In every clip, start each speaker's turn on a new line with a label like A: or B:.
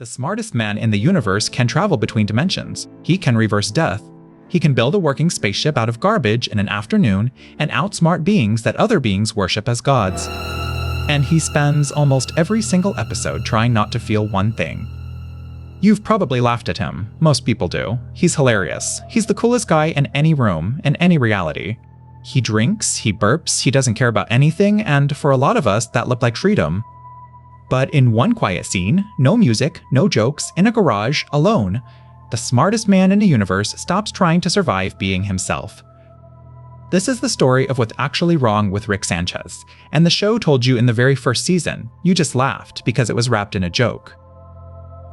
A: The smartest man in the universe can travel between dimensions. He can reverse death. He can build a working spaceship out of garbage in an afternoon and outsmart beings that other beings worship as gods. And he spends almost every single episode trying not to feel one thing. You've probably laughed at him. Most people do. He's hilarious. He's the coolest guy in any room, in any reality. He drinks, he burps, he doesn't care about anything, and for a lot of us, that looked like freedom. But in one quiet scene, no music, no jokes, in a garage, alone, the smartest man in the universe stops trying to survive being himself. This is the story of what's actually wrong with Rick Sanchez, and the show told you in the very first season. You just laughed because it was wrapped in a joke.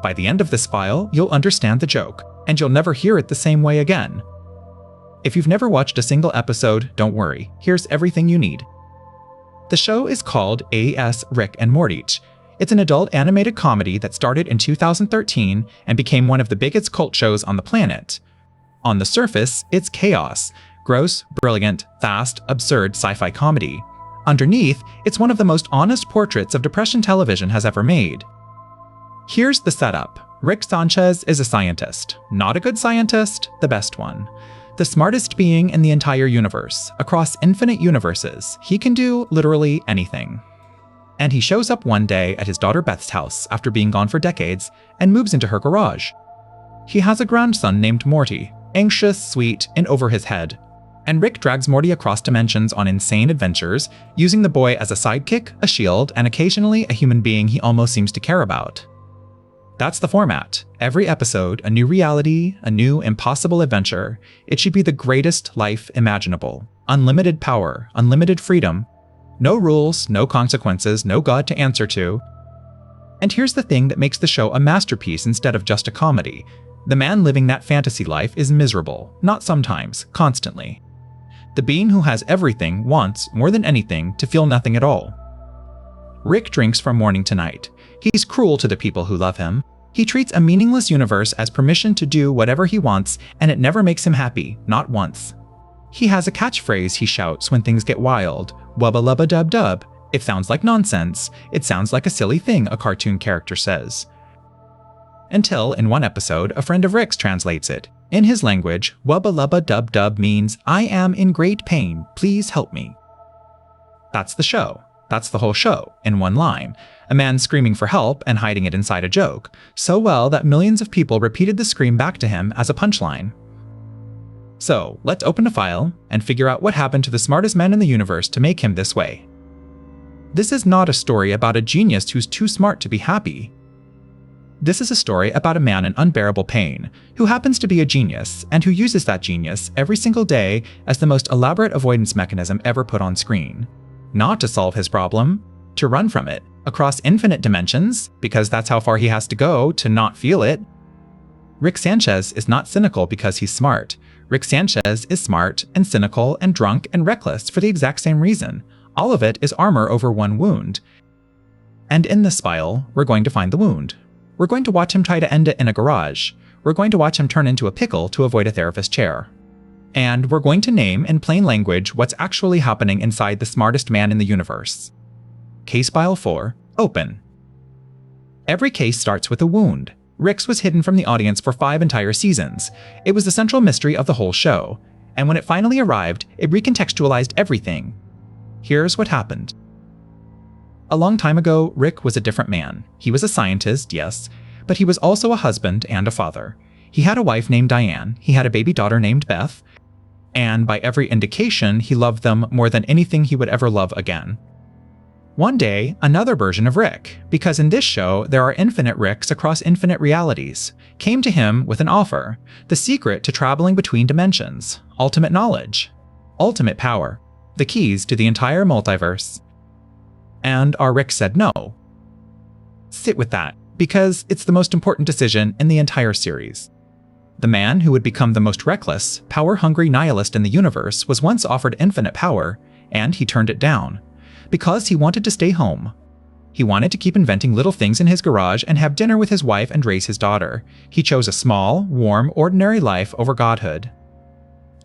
A: By the end of this file, you'll understand the joke, and you'll never hear it the same way again. If you've never watched a single episode, don't worry, here's everything you need. The show is called A.S. Rick and Morty. It's an adult animated comedy that started in 2013 and became one of the biggest cult shows on the planet. On the surface, it's chaos, gross, brilliant, fast, absurd sci-fi comedy. Underneath, it's one of the most honest portraits of depression television has ever made. Here's the setup. Rick Sanchez is a scientist. Not a good scientist, the best one. The smartest being in the entire universe. Across infinite universes, he can do literally anything. And he shows up one day at his daughter Beth's house after being gone for decades and moves into her garage. He has a grandson named Morty, anxious, sweet, and over his head. And Rick drags Morty across dimensions on insane adventures, using the boy as a sidekick, a shield, and occasionally a human being he almost seems to care about. That's the format. Every episode, a new reality, a new impossible adventure. It should be the greatest life imaginable. Unlimited power, unlimited freedom. No rules, no consequences, no God to answer to. And here's the thing that makes the show a masterpiece instead of just a comedy. The man living that fantasy life is miserable, not sometimes, constantly. The being who has everything wants, more than anything, to feel nothing at all. Rick drinks from morning to night. He's cruel to the people who love him. He treats a meaningless universe as permission to do whatever he wants, and it never makes him happy, not once. He has a catchphrase he shouts when things get wild. Wubba lubba dub dub. It sounds like nonsense. It sounds like a silly thing a cartoon character says. Until, in one episode, a friend of Rick's translates it. In his language, wubba lubba dub dub means, I am in great pain, please help me. That's the show. That's the whole show, in one line. A man screaming for help and hiding it inside a joke, so well that millions of people repeated the scream back to him as a punchline. So, let's open a file and figure out what happened to the smartest man in the universe to make him this way. This is not a story about a genius who's too smart to be happy. This is a story about a man in unbearable pain, who happens to be a genius, and who uses that genius every single day as the most elaborate avoidance mechanism ever put on screen. Not to solve his problem, to run from it, across infinite dimensions, because that's how far he has to go to not feel it. Rick Sanchez is not cynical because he's smart. Rick Sanchez is smart and cynical and drunk and reckless for the exact same reason. All of it is armor over one wound. And in this file, we're going to find the wound. We're going to watch him try to end it in a garage. We're going to watch him turn into a pickle to avoid a therapist chair. And we're going to name in plain language what's actually happening inside the smartest man in the universe. Case File 4, open. Every case starts with a wound. Rick's was hidden from the audience for 5 entire seasons. It was the central mystery of the whole show. And when it finally arrived, it recontextualized everything. Here's what happened. A long time ago, Rick was a different man. He was a scientist, yes, but he was also a husband and a father. He had a wife named Diane, he had a baby daughter named Beth, and by every indication, he loved them more than anything he would ever love again. One day, another version of Rick, because in this show there are infinite Ricks across infinite realities, came to him with an offer, the secret to traveling between dimensions, ultimate knowledge, ultimate power, the keys to the entire multiverse. And our Rick said no. Sit with that, because it's the most important decision in the entire series. The man who would become the most reckless, power-hungry nihilist in the universe was once offered infinite power, and he turned it down. Because he wanted to stay home. He wanted to keep inventing little things in his garage and have dinner with his wife and raise his daughter. He chose a small, warm, ordinary life over godhood.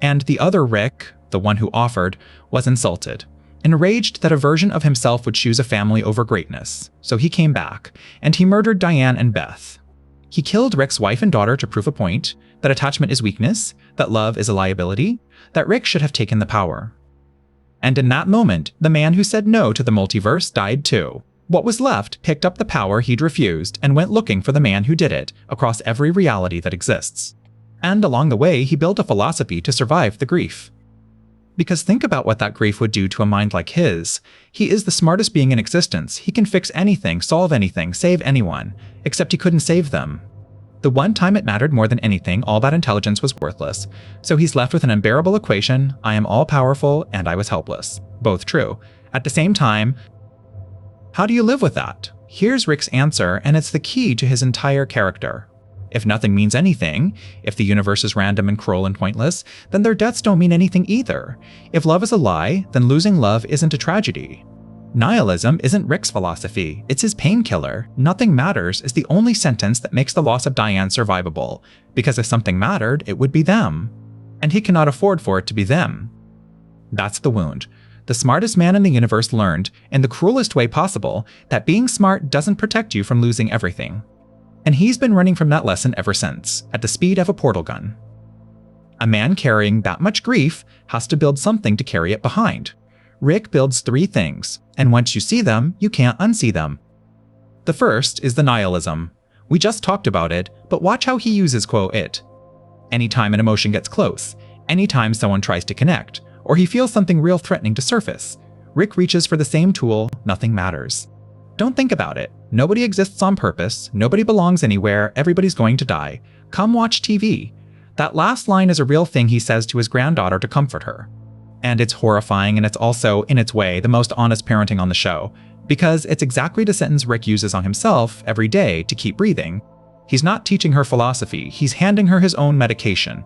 A: And the other Rick, the one who offered, was insulted. enraged that a version of himself would choose a family over greatness. So he came back, and he murdered Diane and Beth. He killed Rick's wife and daughter to prove a point, that attachment is weakness, that love is a liability, that Rick should have taken the power. And in that moment, the man who said no to the multiverse died too. What was left picked up the power he'd refused and went looking for the man who did it across every reality that exists. And along the way, he built a philosophy to survive the grief. Because think about what that grief would do to a mind like his. He is the smartest being in existence. He can fix anything, solve anything, save anyone, except he couldn't save them. The one time it mattered more than anything, all that intelligence was worthless. So he's left with an unbearable equation: I am all-powerful and I was helpless. Both true. At the same time, how do you live with that? Here's Rick's answer, and it's the key to his entire character. If nothing means anything, if the universe is random and cruel and pointless, then their deaths don't mean anything either. If love is a lie, then losing love isn't a tragedy. Nihilism isn't Rick's philosophy, it's his painkiller. Nothing matters is the only sentence that makes the loss of Diane survivable, because if something mattered, it would be them. And he cannot afford for it to be them. That's the wound. The smartest man in the universe learned, in the cruelest way possible, that being smart doesn't protect you from losing everything. And he's been running from that lesson ever since, at the speed of a portal gun. A man carrying that much grief has to build something to carry it behind. Rick builds 3 things, and once you see them, you can't unsee them. The first is the nihilism. We just talked about it, but watch how he uses it. Anytime an emotion gets close, anytime someone tries to connect, or he feels something real threatening to surface, Rick reaches for the same tool: nothing matters. Don't think about it. Nobody exists on purpose, nobody belongs anywhere, everybody's going to die. Come watch TV. That last line is a real thing he says to his granddaughter to comfort her. And it's horrifying, and it's also, in its way, the most honest parenting on the show, because it's exactly the sentence Rick uses on himself every day to keep breathing. He's not teaching her philosophy, he's handing her his own medication.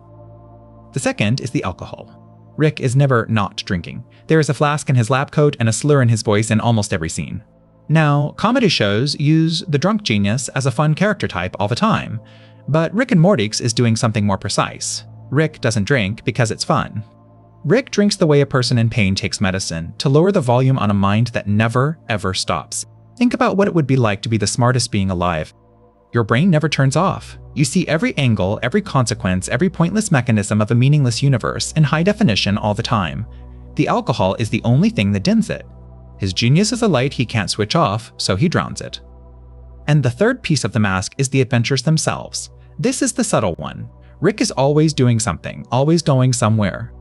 A: The second is the alcohol. Rick is never not drinking. There is a flask in his lab coat and a slur in his voice in almost every scene. Now, comedy shows use the drunk genius as a fun character type all the time, but Rick and Morty's is doing something more precise. Rick doesn't drink because it's fun. Rick drinks the way a person in pain takes medicine, to lower the volume on a mind that never, ever stops. Think about what it would be like to be the smartest being alive. Your brain never turns off. You see every angle, every consequence, every pointless mechanism of a meaningless universe in high definition all the time. The alcohol is the only thing that dims it. His genius is a light he can't switch off, so he drowns it. And the third piece of the mask is the adventures themselves. This is the subtle one. Rick is always doing something, always going somewhere.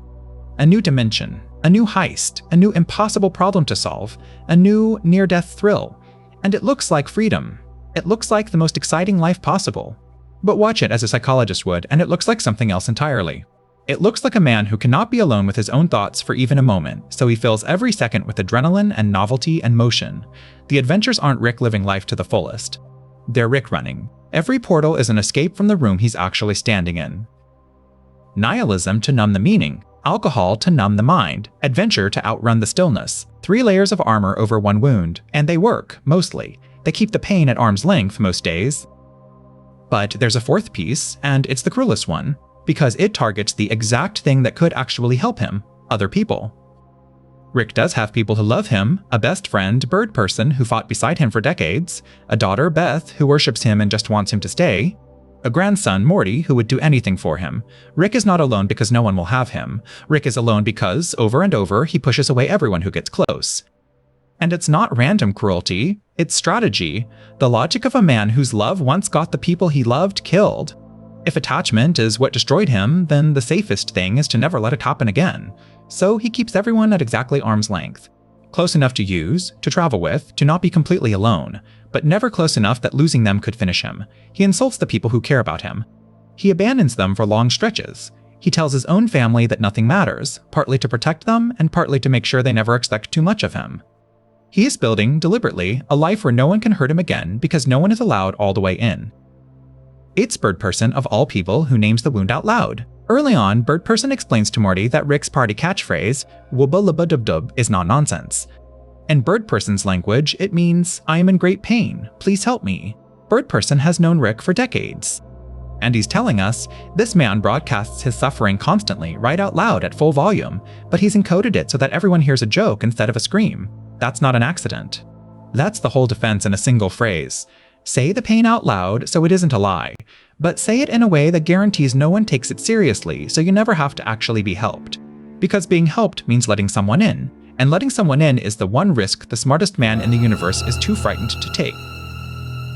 A: A new dimension, a new heist, a new impossible problem to solve, a new near-death thrill. And it looks like freedom. It looks like the most exciting life possible. But watch it as a psychologist would, and it looks like something else entirely. It looks like a man who cannot be alone with his own thoughts for even a moment, so he fills every second with adrenaline and novelty and motion. The adventures aren't Rick living life to the fullest. They're Rick running. Every portal is an escape from the room he's actually standing in. Nihilism to numb the meaning, alcohol to numb the mind, adventure to outrun the stillness. 3 layers of armor over one wound, and they work, mostly. They keep the pain at arm's length most days. But there's a fourth piece, and it's the cruelest one, because it targets the exact thing that could actually help him: other people. Rick does have people who love him: a best friend, Bird Person, who fought beside him for decades, a daughter, Beth, who worships him and just wants him to stay, a grandson, Morty, who would do anything for him. Rick is not alone because no one will have him. Rick is alone because, over and over, he pushes away everyone who gets close. And it's not random cruelty, it's strategy, the logic of a man whose love once got the people he loved killed. If attachment is what destroyed him, then the safest thing is to never let it happen again. So he keeps everyone at exactly arm's length. Close enough to use, to travel with, to not be completely alone, but never close enough that losing them could finish him. He insults the people who care about him. He abandons them for long stretches. He tells his own family that nothing matters, partly to protect them and partly to make sure they never expect too much of him. He is building, deliberately, a life where no one can hurt him again because no one is allowed all the way in. It's Bird Person, of all people, who names the wound out loud. Early on, Bird Person explains to Morty that Rick's party catchphrase, "wubba lubba dub dub," is not nonsense. In Bird Person's language, it means, "I am in great pain, please help me." Bird Person has known Rick for decades. And he's telling us, this man broadcasts his suffering constantly, right out loud at full volume, but he's encoded it so that everyone hears a joke instead of a scream. That's not an accident. That's the whole defense in a single phrase. Say the pain out loud so it isn't a lie, but say it in a way that guarantees no one takes it seriously so you never have to actually be helped. Because being helped means letting someone in, and letting someone in is the one risk the smartest man in the universe is too frightened to take.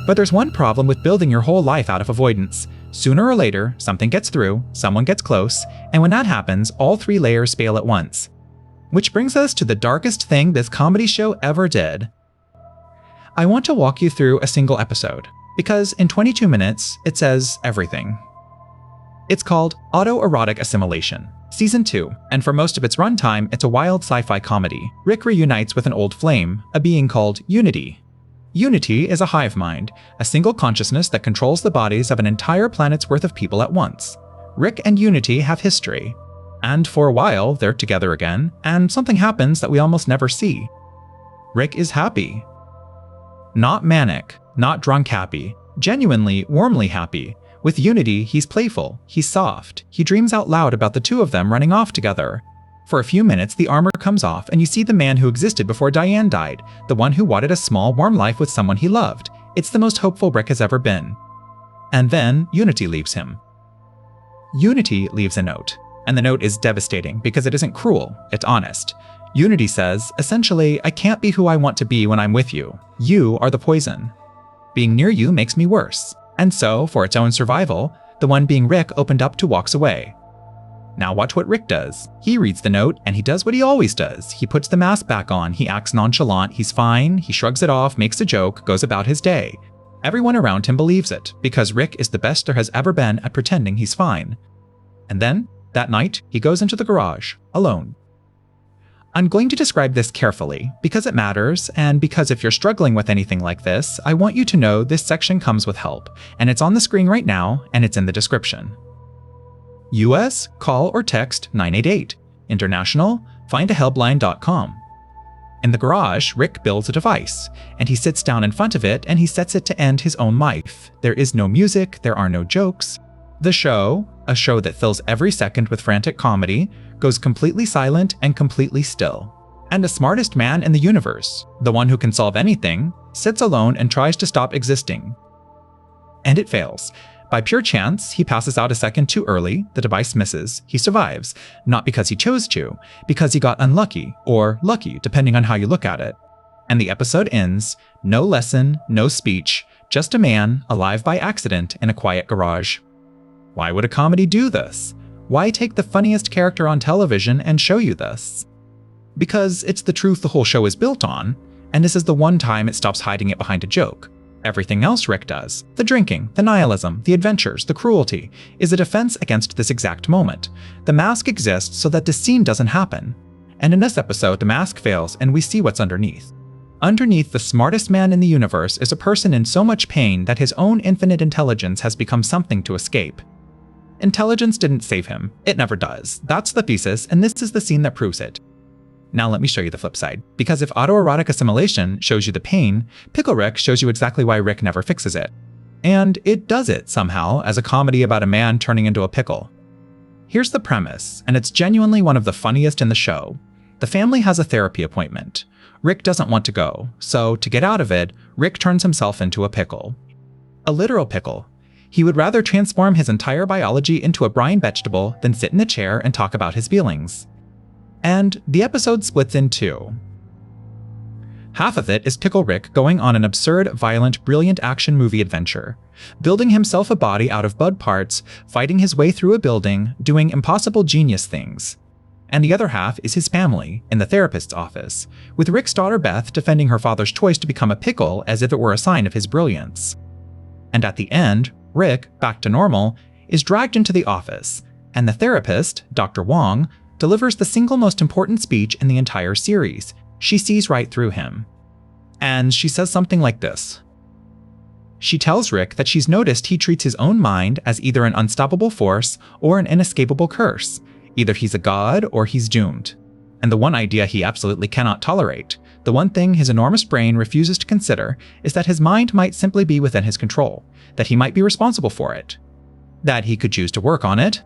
A: But there's one problem with building your whole life out of avoidance. Sooner or later, something gets through, someone gets close, and when that happens, all 3 layers fail at once. Which brings us to the darkest thing this comedy show ever did. I want to walk you through a single episode, because in 22 minutes, it says everything. It's called Erotic Assimilation, Season 2, and for most of its runtime, it's a wild sci-fi comedy. Rick reunites with an old flame, a being called Unity. Unity is a hive mind, a single consciousness that controls the bodies of an entire planet's worth of people at once. Rick and Unity have history. And for a while, they're together again, and something happens that we almost never see. Rick is happy. Not manic, not drunk happy, genuinely, warmly happy. With Unity, he's playful, he's soft, he dreams out loud about the two of them running off together. For a few minutes, the armor comes off and you see the man who existed before Diane died, the one who wanted a small, warm life with someone he loved. It's the most hopeful Rick has ever been. And then, Unity leaves him. Unity leaves a note, and the note is devastating because it isn't cruel, it's honest. Unity says, essentially, I can't be who I want to be when I'm with you. You are the poison. Being near you makes me worse. And so, for its own survival, the one being Rick opened up to walks away. Now watch what Rick does. He reads the note, and he does what he always does. He puts the mask back on, he acts nonchalant, he's fine, he shrugs it off, makes a joke, goes about his day. Everyone around him believes it, because Rick is the best there has ever been at pretending he's fine. And then, that night, he goes into the garage, alone. I'm going to describe this carefully, because it matters, and because if you're struggling with anything like this, I want you to know this section comes with help, and it's on the screen right now, and it's in the description. US, call or text 988. International, findahelpline.com. In the garage, Rick builds a device, and he sits down in front of it and he sets it to end his own life. There is no music, there are no jokes. The show, a show that fills every second with frantic comedy, goes completely silent and completely still. And the smartest man in the universe, the one who can solve anything, sits alone and tries to stop existing. And it fails. By pure chance, he passes out a second too early, the device misses, he survives, not because he chose to, because he got unlucky, or lucky, depending on how you look at it. And the episode ends, no lesson, no speech, just a man alive by accident in a quiet garage. Why would a comedy do this? Why take the funniest character on television and show you this? Because it's the truth the whole show is built on, and this is the one time it stops hiding it behind a joke. Everything else Rick does, the drinking, the nihilism, the adventures, the cruelty, is a defense against this exact moment. The mask exists so that this scene doesn't happen. And in this episode, the mask fails and we see what's underneath. Underneath the smartest man in the universe is a person in so much pain that his own infinite intelligence has become something to escape. Intelligence didn't save him. It never does. That's the thesis, and this is the scene that proves it. Now let me show you the flip side, because if autoerotic assimilation shows you the pain, Pickle Rick shows you exactly why Rick never fixes it. And it does it, somehow, as a comedy about a man turning into a pickle. Here's the premise, and it's genuinely one of the funniest in the show. The family has a therapy appointment. Rick doesn't want to go, so to get out of it, Rick turns himself into a pickle. A literal pickle. He would rather transform his entire biology into a brine vegetable than sit in a chair and talk about his feelings. And the episode splits in two. Half of it is Pickle Rick going on an absurd, violent, brilliant action movie adventure, building himself a body out of bud parts, fighting his way through a building, doing impossible genius things. And the other half is his family, in the therapist's office, with Rick's daughter Beth defending her father's choice to become a pickle as if it were a sign of his brilliance. And at the end, Rick, back to normal, is dragged into the office, and the therapist, Dr. Wong, delivers the single most important speech in the entire series. She sees right through him. And she says something like this. She tells Rick that she's noticed he treats his own mind as either an unstoppable force or an inescapable curse. Either he's a god or he's doomed. And the one idea he absolutely cannot tolerate, the one thing his enormous brain refuses to consider, is that his mind might simply be within his control, that he might be responsible for it, that he could choose to work on it.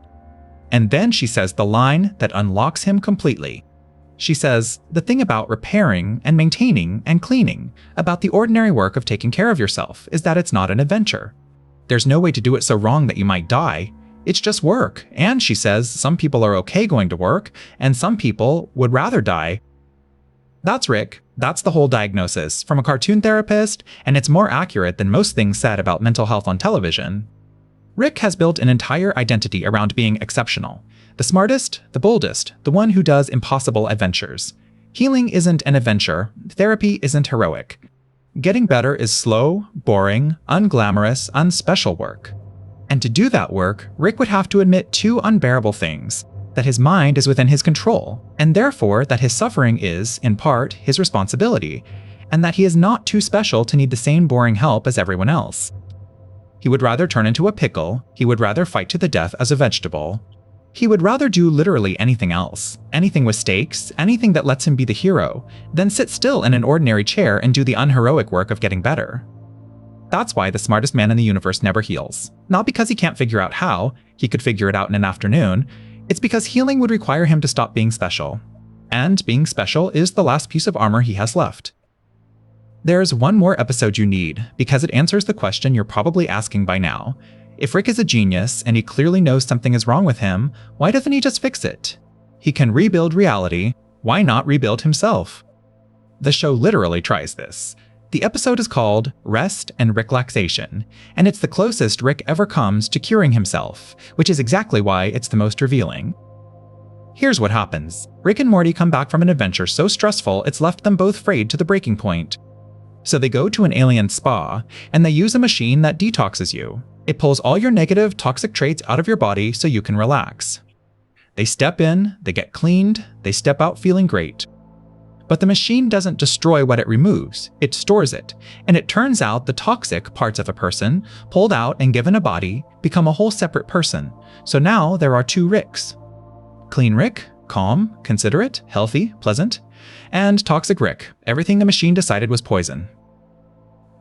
A: And then she says the line that unlocks him completely. She says, the thing about repairing and maintaining and cleaning, about the ordinary work of taking care of yourself, is that it's not an adventure. There's no way to do it so wrong that you might die. It's just work. And she says some people are okay going to work, and some people would rather die. That's Rick. That's the whole diagnosis from a cartoon therapist, and it's more accurate than most things said about mental health on television. Rick has built an entire identity around being exceptional. The smartest, the boldest, the one who does impossible adventures. Healing isn't an adventure. Therapy isn't heroic. Getting better is slow, boring, unglamorous, unspecial work. And to do that work, Rick would have to admit two unbearable things: that his mind is within his control, and therefore that his suffering is, in part, his responsibility, and that he is not too special to need the same boring help as everyone else. He would rather turn into a pickle, he would rather fight to the death as a vegetable. He would rather do literally anything else, anything with stakes, anything that lets him be the hero, than sit still in an ordinary chair and do the unheroic work of getting better. That's why the smartest man in the universe never heals. Not because he can't figure out how, he could figure it out in an afternoon. It's because healing would require him to stop being special. And being special is the last piece of armor he has left. There's one more episode you need, because it answers the question you're probably asking by now. If Rick is a genius, and he clearly knows something is wrong with him, why doesn't he just fix it? He can rebuild reality, why not rebuild himself? The show literally tries this. The episode is called Rest and Ricklaxation, and it's the closest Rick ever comes to curing himself, which is exactly why it's the most revealing. Here's what happens. Rick and Morty come back from an adventure so stressful it's left them both frayed to the breaking point. So they go to an alien spa, and they use a machine that detoxes you. It pulls all your negative, toxic traits out of your body so you can relax. They step in, they get cleaned, they step out feeling great. But the machine doesn't destroy what it removes, it stores it, and it turns out the toxic parts of a person, pulled out and given a body, become a whole separate person. So now there are two Ricks. Clean Rick, calm, considerate, healthy, pleasant, and toxic Rick, everything the machine decided was poison.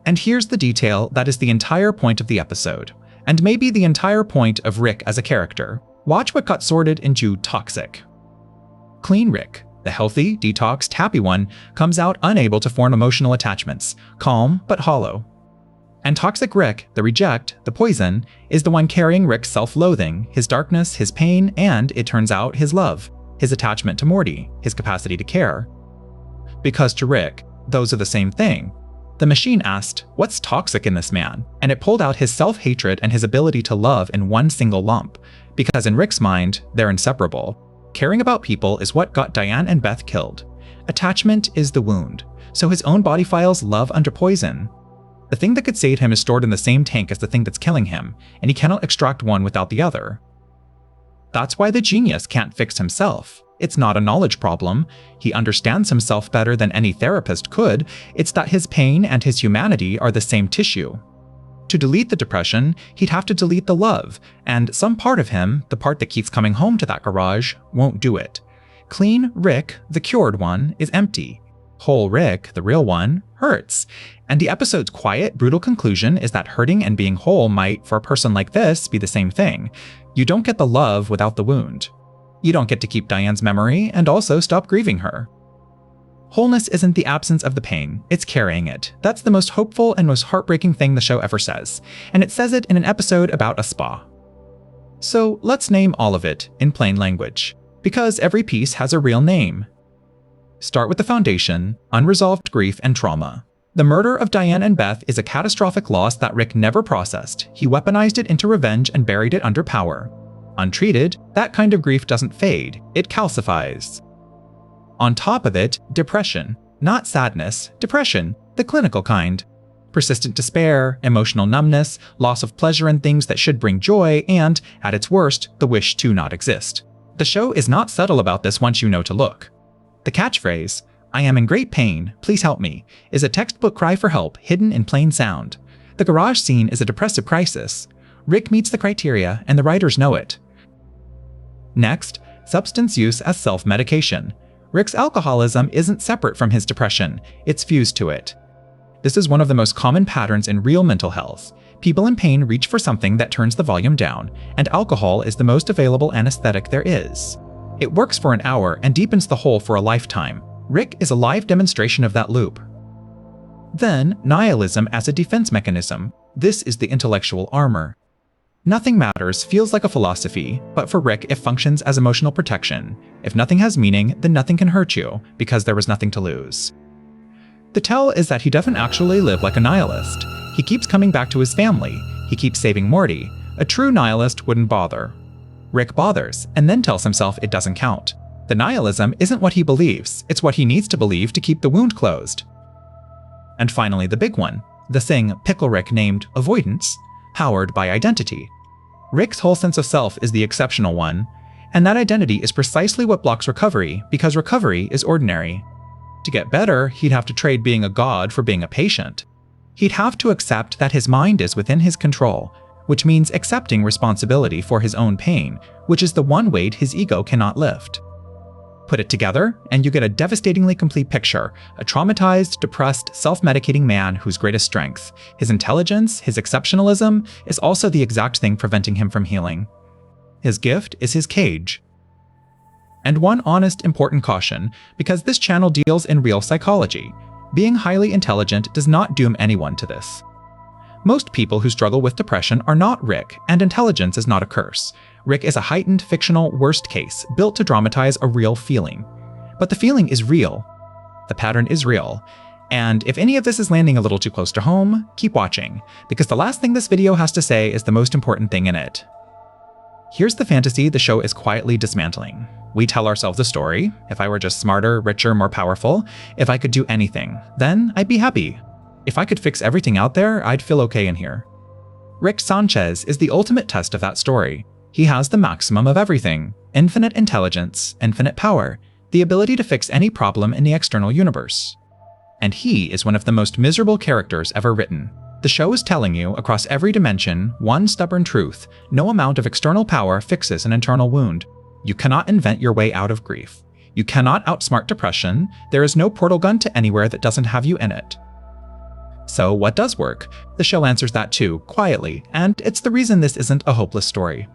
A: And here's the detail that is the entire point of the episode, and maybe the entire point of Rick as a character. Watch what got sorted into toxic. Clean Rick, the healthy, detoxed, happy one, comes out unable to form emotional attachments, calm but hollow. And toxic Rick, the reject, the poison, is the one carrying Rick's self-loathing, his darkness, his pain, and, it turns out, his love, his attachment to Morty, his capacity to care. Because to Rick, those are the same thing. The machine asked, "What's toxic in this man?" And it pulled out his self-hatred and his ability to love in one single lump. Because in Rick's mind, they're inseparable. Caring about people is what got Diane and Beth killed. Attachment is the wound. So his own body files love under poison. The thing that could save him is stored in the same tank as the thing that's killing him, and he cannot extract one without the other. That's why the genius can't fix himself. It's not a knowledge problem. He understands himself better than any therapist could. It's that his pain and his humanity are the same tissue. To delete the depression, he'd have to delete the love, and some part of him, the part that keeps coming home to that garage, won't do it. Clean Rick, the cured one, is empty. Whole Rick, the real one, hurts. And the episode's quiet, brutal conclusion is that hurting and being whole might, for a person like this, be the same thing. You don't get the love without the wound. You don't get to keep Diane's memory and also stop grieving her. Wholeness isn't the absence of the pain, it's carrying it. That's the most hopeful and most heartbreaking thing the show ever says, and it says it in an episode about a spa. So let's name all of it in plain language, because every piece has a real name. Start with the foundation: unresolved grief and trauma. The murder of Diane and Beth is a catastrophic loss that Rick never processed. He weaponized it into revenge and buried it under power. Untreated, that kind of grief doesn't fade, it calcifies. On top of it, depression. Not sadness, depression, the clinical kind. Persistent despair, emotional numbness, loss of pleasure in things that should bring joy, and, at its worst, the wish to not exist. The show is not subtle about this once you know to look. The catchphrase, "I am in great pain, please help me," is a textbook cry for help hidden in plain sound. The garage scene is a depressive crisis. Rick meets the criteria, and the writers know it. Next, substance use as self-medication. Rick's alcoholism isn't separate from his depression, it's fused to it. This is one of the most common patterns in real mental health. People in pain reach for something that turns the volume down, and alcohol is the most available anesthetic there is. It works for an hour and deepens the hole for a lifetime. Rick is a live demonstration of that loop. Then, nihilism as a defense mechanism. This is the intellectual armor. Nothing matters feels like a philosophy, but for Rick it functions as emotional protection. If nothing has meaning, then nothing can hurt you, because there was nothing to lose. The tell is that he doesn't actually live like a nihilist. He keeps coming back to his family. He keeps saving Morty. A true nihilist wouldn't bother. Rick bothers, and then tells himself it doesn't count. The nihilism isn't what he believes, it's what he needs to believe to keep the wound closed. And finally the big one, the thing Pickle Rick named avoidance, powered by identity. Rick's whole sense of self is the exceptional one, and that identity is precisely what blocks recovery, because recovery is ordinary. To get better, he'd have to trade being a god for being a patient. He'd have to accept that his mind is within his control, which means accepting responsibility for his own pain, which is the one weight his ego cannot lift. Put it together, and you get a devastatingly complete picture, a traumatized, depressed, self-medicating man whose greatest strength, his intelligence, his exceptionalism, is also the exact thing preventing him from healing. His gift is his cage. And one honest, important caution, because this channel deals in real psychology. Being highly intelligent does not doom anyone to this. Most people who struggle with depression are not Rick, and intelligence is not a curse. Rick is a heightened, fictional worst case, built to dramatize a real feeling. But the feeling is real. The pattern is real. And if any of this is landing a little too close to home, keep watching, because the last thing this video has to say is the most important thing in it. Here's the fantasy the show is quietly dismantling. We tell ourselves a story. If I were just smarter, richer, more powerful, if I could do anything, then I'd be happy. If I could fix everything out there, I'd feel okay in here. Rick Sanchez is the ultimate test of that story. He has the maximum of everything: infinite intelligence, infinite power, the ability to fix any problem in the external universe. And he is one of the most miserable characters ever written. The show is telling you, across every dimension, one stubborn truth: no amount of external power fixes an internal wound. You cannot invent your way out of grief. You cannot outsmart depression. There is no portal gun to anywhere that doesn't have you in it. So what does work? The show answers that too, quietly, and it's the reason this isn't a hopeless story.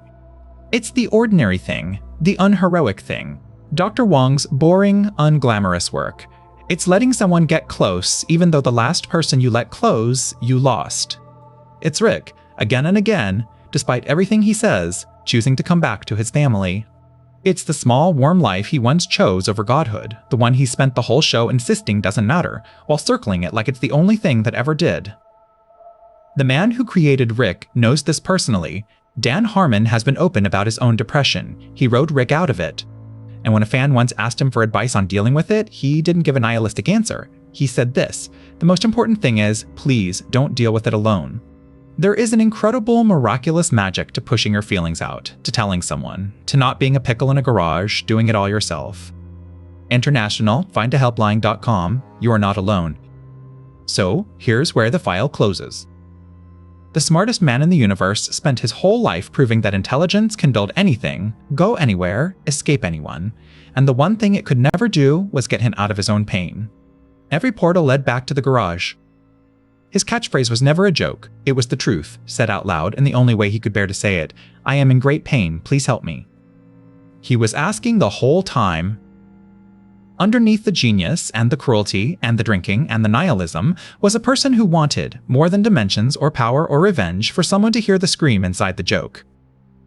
A: It's the ordinary thing, the unheroic thing. Dr. Wong's boring, unglamorous work. It's letting someone get close even though the last person you let close, you lost. It's Rick, again and again, despite everything he says, choosing to come back to his family. It's the small, warm life he once chose over godhood, the one he spent the whole show insisting doesn't matter, while circling it like it's the only thing that ever did. The man who created Rick knows this personally. Dan Harmon has been open about his own depression. He wrote Rick out of it. And when a fan once asked him for advice on dealing with it, he didn't give a nihilistic answer. He said this: the most important thing is, please don't deal with it alone. There is an incredible, miraculous magic to pushing your feelings out, to telling someone, to not being a pickle in a garage, doing it all yourself. International, findahelpline.com, you are not alone. So, here's where the file closes. The smartest man in the universe spent his whole life proving that intelligence can build anything, go anywhere, escape anyone, and the one thing it could never do was get him out of his own pain. Every portal led back to the garage. His catchphrase was never a joke, it was the truth, said out loud in the only way he could bear to say it: I am in great pain, please help me. He was asking the whole time. Underneath the genius, and the cruelty, and the drinking, and the nihilism, was a person who wanted, more than dimensions or power or revenge, for someone to hear the scream inside the joke.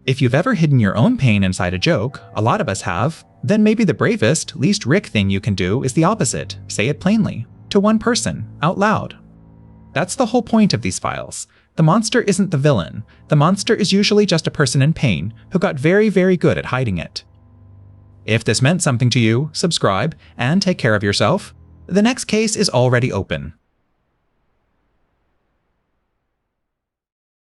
A: If you've ever hidden your own pain inside a joke, a lot of us have, then maybe the bravest, least Rick thing you can do is the opposite: say it plainly, to one person, out loud. That's the whole point of these files. The monster isn't the villain. The monster is usually just a person in pain who got very, very good at hiding it. If this meant something to you, subscribe and take care of yourself. The next case is already open.